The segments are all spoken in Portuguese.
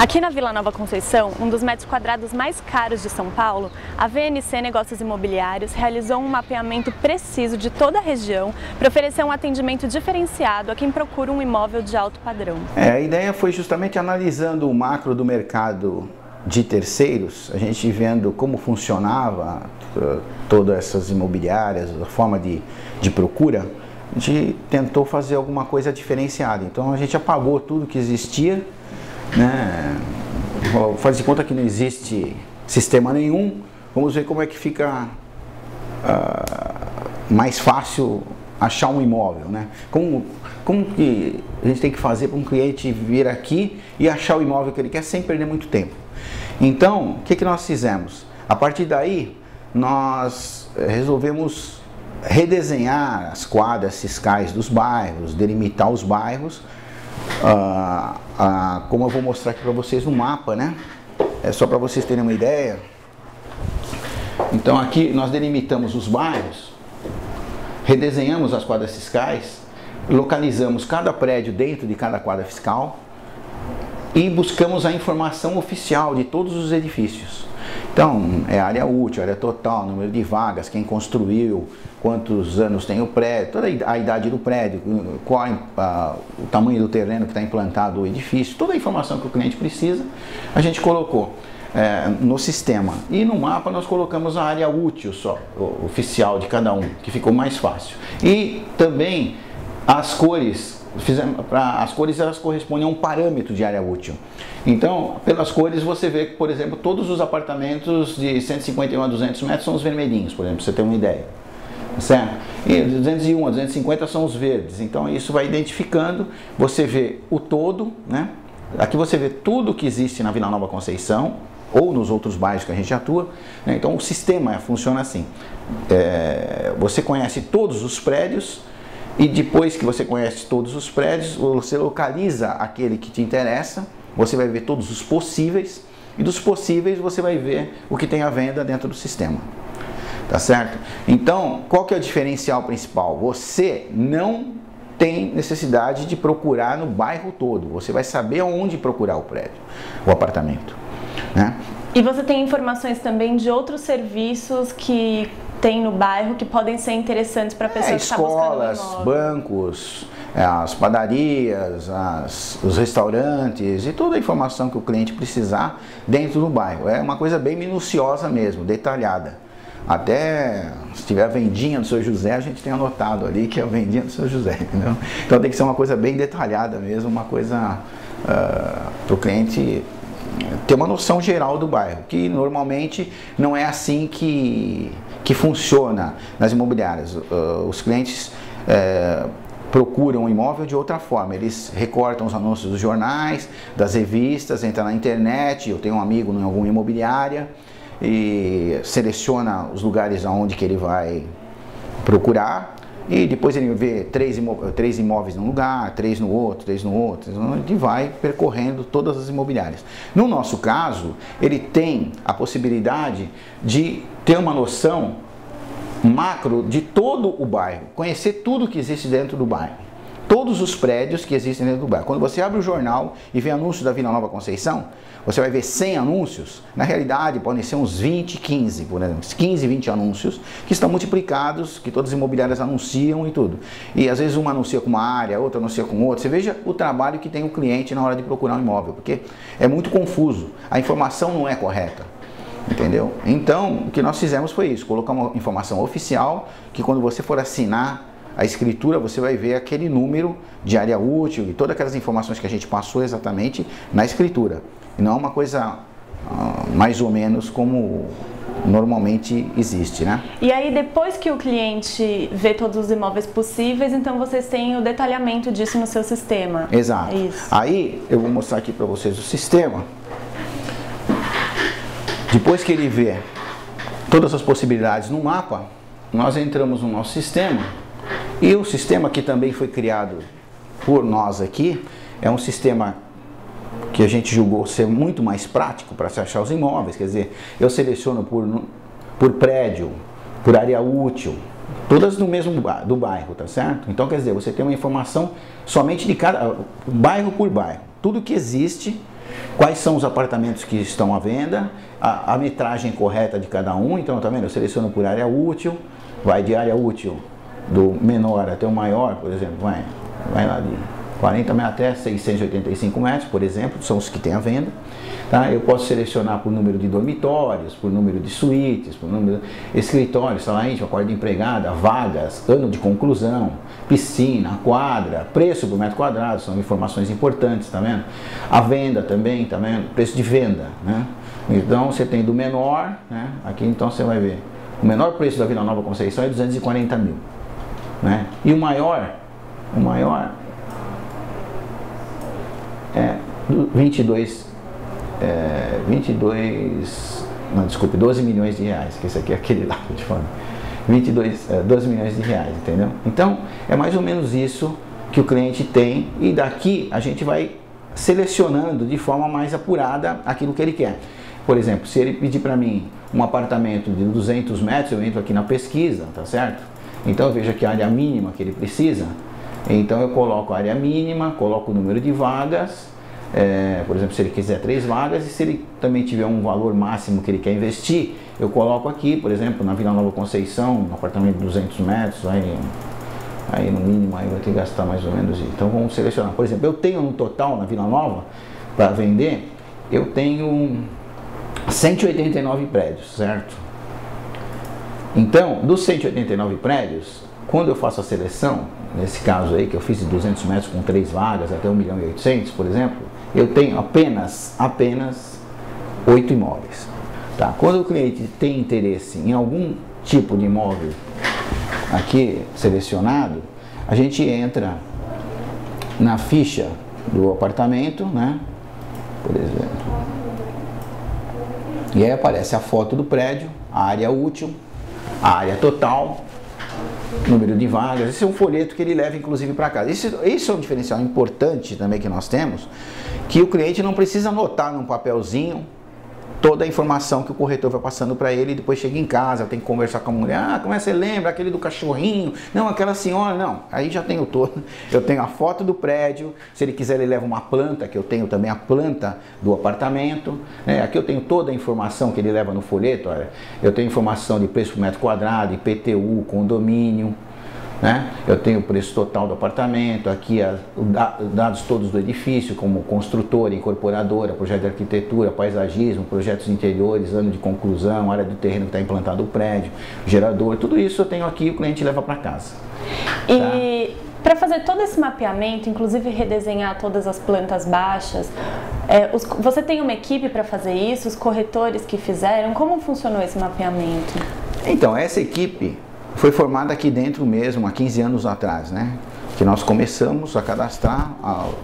Aqui na Vila Nova Conceição, um dos metros quadrados mais caros de São Paulo, a VNC Negócios Imobiliários realizou um mapeamento preciso de toda a região para oferecer um atendimento diferenciado a quem procura um imóvel de alto padrão. A ideia foi justamente analisando o macro do mercado de terceiros, a gente vendo como funcionava todas essas imobiliárias, a forma de procura, a gente tentou fazer alguma coisa diferenciada. Então a gente apagou tudo que existia, né? Faz de conta que não existe sistema nenhum. Vamos ver como é que fica mais fácil achar um imóvel, né? Como que a gente tem que fazer para um cliente vir aqui e achar o imóvel que ele quer sem perder muito tempo? Então, o que nós fizemos? A partir daí, nós resolvemos redesenhar as quadras fiscais dos bairros, delimitar os bairros, como eu vou mostrar aqui para vocês no mapa, né? É só para vocês terem uma ideia. Então aqui nós delimitamos os bairros, redesenhamos as quadras fiscais, localizamos cada prédio dentro de cada quadra fiscal e buscamos a informação oficial de todos os edifícios. Então, é área útil, área total, número de vagas, quem construiu, quantos anos tem o prédio, toda a idade do prédio, qual o tamanho do terreno que está implantado o edifício, toda a informação que o cliente precisa, a gente colocou no sistema. E no mapa nós colocamos a área útil só, oficial de cada um, que ficou mais fácil. E também as cores. As cores elas correspondem a um parâmetro de área útil. Então, pelas cores você vê que, por exemplo, todos os apartamentos de 151 a 200 metros são os vermelhinhos, por exemplo, pra você ter uma ideia. Certo? E de 201 a 250 são os verdes. Então isso vai identificando, você vê o todo, né? Aqui você vê tudo que existe na Vila Nova Conceição ou nos outros bairros que a gente atua, né? Então o sistema funciona assim. Você conhece todos os prédios. E depois que você conhece todos os prédios, você localiza aquele que te interessa, você vai ver todos os possíveis, e dos possíveis você vai ver o que tem à venda dentro do sistema. Tá certo? Então, qual que é o diferencial principal? Você não tem necessidade de procurar no bairro todo, você vai saber onde procurar o prédio, o apartamento, né? E você tem informações também de outros serviços que tem no bairro que podem ser interessantes para pessoas que estão buscando um imóvel. Escolas, bancos, as padarias, os restaurantes e toda a informação que o cliente precisar dentro do bairro. É uma coisa bem minuciosa mesmo, detalhada. Até se tiver a vendinha do Sr. José, a gente tem anotado ali que é a vendinha do Sr. José, entendeu? Então tem que ser uma coisa bem detalhada mesmo, uma coisa para o cliente ter uma noção geral do bairro, que normalmente não é assim que funciona nas imobiliárias. Os clientes procuram um imóvel de outra forma, eles recortam os anúncios dos jornais, das revistas, entram na internet, eu tenho um amigo em alguma imobiliária e seleciona os lugares aonde que ele vai procurar e depois ele vê três imóveis num lugar, três no outro, e vai percorrendo todas as imobiliárias. No nosso caso, ele tem a possibilidade de ter uma noção macro de todo o bairro, conhecer tudo que existe dentro do bairro, todos os prédios que existem dentro do bairro. Quando você abre o jornal e vê anúncios da Vila Nova Conceição, você vai ver 100 anúncios, na realidade podem ser uns 20, 15, por exemplo, 15, 20 anúncios que estão multiplicados, que todas as imobiliárias anunciam e tudo. E às vezes uma anuncia com uma área, outra anuncia com outra. Você veja o trabalho que tem o cliente na hora de procurar um imóvel, porque é muito confuso, a informação não é correta. Entendeu? Então, o que nós fizemos foi isso, colocar uma informação oficial, que quando você for assinar a escritura, você vai ver aquele número de área útil e todas aquelas informações que a gente passou exatamente na escritura. E não é uma coisa mais ou menos como normalmente existe, né? E aí, depois que o cliente vê todos os imóveis possíveis, então vocês têm o detalhamento disso no seu sistema. Exato. É isso. Aí, eu vou mostrar aqui para vocês o sistema. Depois que ele vê todas as possibilidades no mapa, nós entramos no nosso sistema e o sistema que também foi criado por nós aqui é um sistema que a gente julgou ser muito mais prático para se achar os imóveis, quer dizer, eu seleciono por prédio, por área útil, todas no mesmo do bairro, tá certo? Então, quer dizer, você tem uma informação somente de cada bairro por bairro, tudo que existe quais são os apartamentos que estão à venda, a metragem correta de cada um. Então, tá vendo? Eu seleciono por área útil, vai de área útil do menor até o maior, por exemplo, vai lá de 40 metros até 685 metros, por exemplo, são os que tem à venda. Tá? Eu posso selecionar por número de dormitórios, por número de suítes, por número de escritórios, sala íntima, quarto de empregada, vagas, ano de conclusão, piscina, quadra, preço por metro quadrado, são informações importantes, tá vendo? A venda também, tá vendo? Preço de venda, né? Então você tem do menor, né? Aqui então você vai ver, o menor preço da Vila Nova Conceição é 240 mil, né? E o maior é 12 milhões de reais, que esse aqui é aquele lá que eu te falo. 12 milhões de reais, entendeu? Então, é mais ou menos isso que o cliente tem, e daqui a gente vai selecionando de forma mais apurada aquilo que ele quer. Por exemplo, se ele pedir para mim um apartamento de 200 metros, eu entro aqui na pesquisa, tá certo? Então eu vejo aqui a área mínima que ele precisa, então eu coloco a área mínima, coloco o número de vagas, por exemplo, se ele quiser 3 vagas, e se ele também tiver um valor máximo que ele quer investir, eu coloco aqui, por exemplo, na Vila Nova Conceição, um apartamento de 200 metros, aí no mínimo aí vai ter que gastar mais ou menos isso. Então vamos selecionar. Por exemplo, eu tenho no total na Vila Nova, para vender, eu tenho 189 prédios, certo? Então, dos 189 prédios, quando eu faço a seleção, nesse caso aí que eu fiz de 200 metros com 3 vagas até 1.800.000, por exemplo, eu tenho apenas 8 imóveis. Tá? Quando o cliente tem interesse em algum tipo de imóvel aqui selecionado, a gente entra na ficha do apartamento, né? Por exemplo, e aí aparece a foto do prédio, a área útil, a área total, número de vagas. Esse é um folheto que ele leva inclusive para casa. Isso é um diferencial importante também que nós temos, que o cliente não precisa anotar num papelzinho toda a informação que o corretor vai passando para ele, e depois chega em casa, tem que conversar com a mulher, como é que você lembra, aquele do cachorrinho, não, aquela senhora, não, aí já tenho todo, eu tenho a foto do prédio, se ele quiser ele leva uma planta, que eu tenho também a planta do apartamento, né? Aqui eu tenho toda a informação que ele leva no folheto, olha, eu tenho informação de preço por metro quadrado, IPTU, condomínio, né? Eu tenho o preço total do apartamento, aqui dados todos do edifício, como construtora, incorporadora, projeto de arquitetura, paisagismo, projetos interiores, ano de conclusão, área do terreno que está implantado o prédio, gerador, tudo isso eu tenho aqui e o cliente leva para casa. E tá? Para fazer todo esse mapeamento, inclusive redesenhar todas as plantas baixas, você tem uma equipe para fazer isso, os corretores que fizeram, como funcionou esse mapeamento? Então, essa equipe foi formada aqui dentro mesmo, há 15 anos atrás, né? Que nós começamos a cadastrar,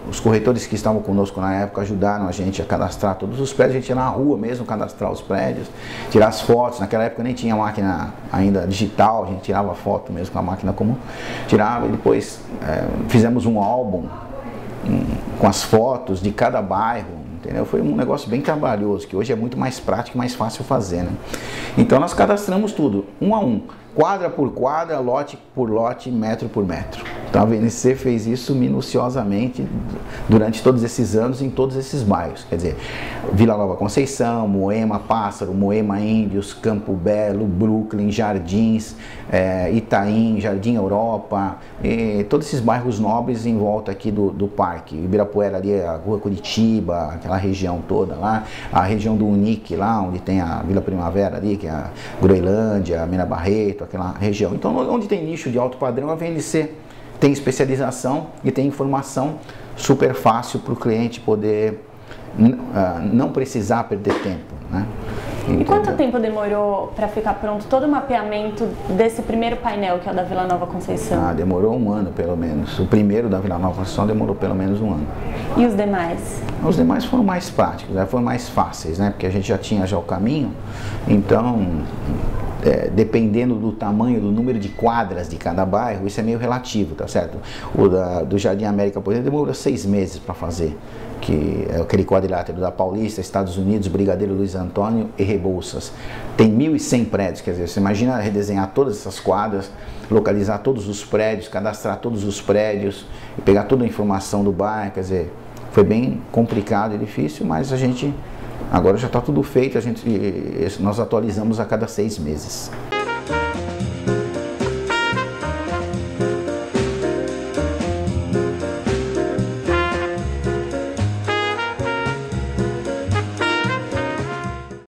os corretores que estavam conosco na época ajudaram a gente a cadastrar todos os prédios, a gente ia na rua mesmo cadastrar os prédios, tirar as fotos, naquela época nem tinha máquina ainda digital, a gente tirava foto mesmo com a máquina comum, tirava e depois fizemos um álbum com as fotos de cada bairro, entendeu? Foi um negócio bem trabalhoso, que hoje é muito mais prático e mais fácil fazer, né? Então nós cadastramos tudo, um a um, quadra por quadra, lote por lote, metro por metro. Então a VNC fez isso minuciosamente durante todos esses anos em todos esses bairros. Quer dizer, Vila Nova Conceição, Moema Pássaro, Moema Índios, Campo Belo, Brooklyn, Jardins, Itaim, Jardim Europa, todos esses bairros nobres em volta aqui do parque. Ibirapuera ali, a Rua Curitiba, aquela região toda lá, a região do Unique lá, onde tem a Vila Primavera ali, que é a Groenlândia, a Mina Barreto, aquela região. Então onde tem nicho de alto padrão, a VNC tem especialização e tem informação super fácil para o cliente poder não precisar perder tempo, né? E quanto tempo demorou para ficar pronto todo o mapeamento desse primeiro painel, que é o da Vila Nova Conceição? Demorou um ano pelo menos. O primeiro da Vila Nova Conceição demorou pelo menos um ano. E os demais? Os demais foram mais práticos, foram mais fáceis, né? Porque a gente já tinha o caminho, então dependendo do tamanho, do número de quadras de cada bairro, isso é meio relativo, tá certo? O do Jardim América, por exemplo, demorou 6 meses para fazer, que é aquele quadrilátero da Paulista, Estados Unidos, Brigadeiro Luiz Antônio e Rebouças. Tem 1.100 prédios, quer dizer, você imagina redesenhar todas essas quadras, localizar todos os prédios, cadastrar todos os prédios, e pegar toda a informação do bairro, quer dizer, Foi bem complicado e difícil, mas a gente agora já está tudo feito, nós atualizamos a cada 6 meses.